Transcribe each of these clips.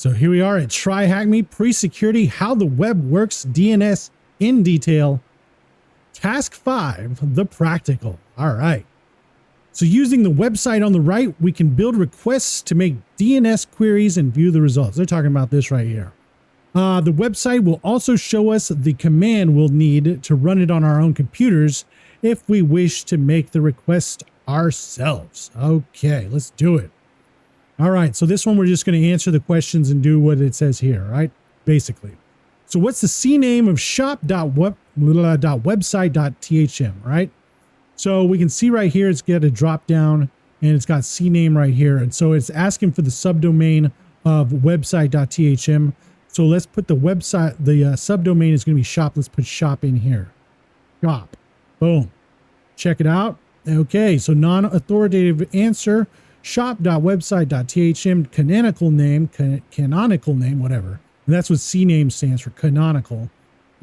So here we are at TryHackMe, pre-security, how the web works, DNS in detail. Task 5, the practical. All right. So using the website on the right, we can build requests to make DNS queries and view the results. They're talking about this right here. The website will also show us the command we'll need to run it on our own computers if we wish to make the request ourselves. Okay, let's do it. All right, so this one we're just going to answer the questions and do what it says here, right? Basically. So what's the CNAME of shop.website.thm, right? So we can see right here, it's got a drop down and it's got CNAME right here. And so it's asking for the subdomain of website.thm. So let's put the website, the subdomain is going to be shop. Let's put shop in here. Shop. Boom. Check it out. Okay, so non-authoritative answer, shop.website.thm, canonical name, whatever. And that's what CNAME stands for, canonical,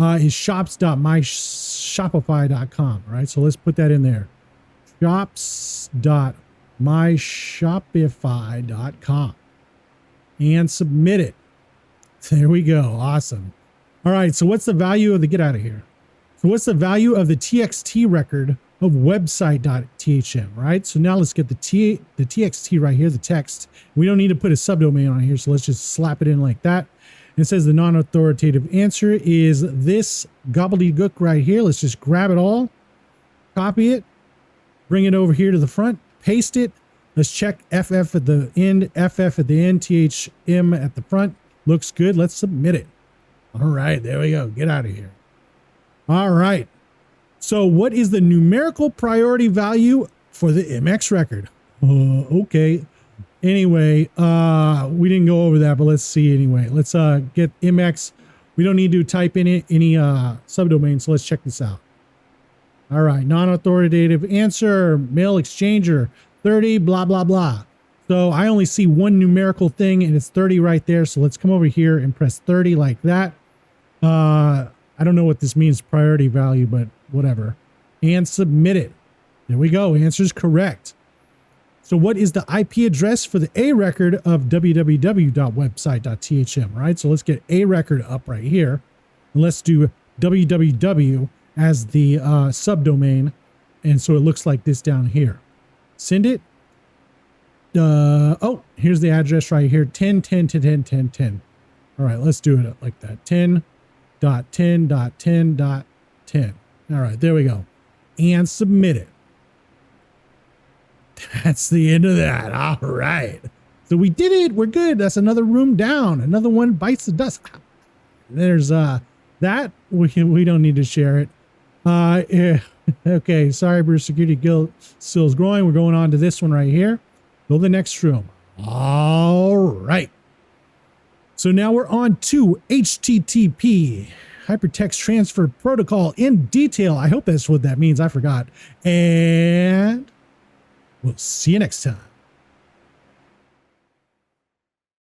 is shops.myshopify.com, right? So let's put that in there. Shops.myshopify.com and submit it. There we go. Awesome. All right. So what's the value of the, get out of here. So what's the value of the TXT record of website.thm, right? So now let's get the TXT right here, the text. We don't need to put a subdomain on here. So let's just slap it in like that. And it says the non-authoritative answer is this gobbledygook right here. Let's just grab it all, copy it, bring it over here to the front, paste it. Let's check FF at the end, FF at the end, THM at the front. Looks good. Let's submit it. All right, there we go. Get out of here. All right. So what is the numerical priority value for the MX record? Okay. Anyway, we didn't go over that, but let's see anyway. Let's get MX. We don't need to type in any subdomain, so let's check this out. All right, non-authoritative answer, mail exchanger, 30, blah, blah, blah. So I only see one numerical thing and it's 30 right there. So let's come over here and press 30 like that. I don't know what this means, priority value, but whatever. And submit it. There we go. Answer is correct. So what is the IP address for the A record of www.website.thm, right? So let's get A record up right here. And let's do www as the subdomain. And so it looks like this down here. Send it. Oh, here's the address right here. 10, 10 to 10, 10, 10. All right, let's do it like that. 10.10.10.10. All right, there we go. And submit it. That's the end of that. All right. So we did it. We're good. That's another room down. Another one bites the dust. There's that. We don't need to share it. Yeah. Okay. Cyber Security Guild still is growing. We're going on to this one right here. Go to the next room. All right. So now we're on to HTTP, Hypertext Transfer Protocol in detail. I hope that's what that means. I forgot. And we'll see you next time.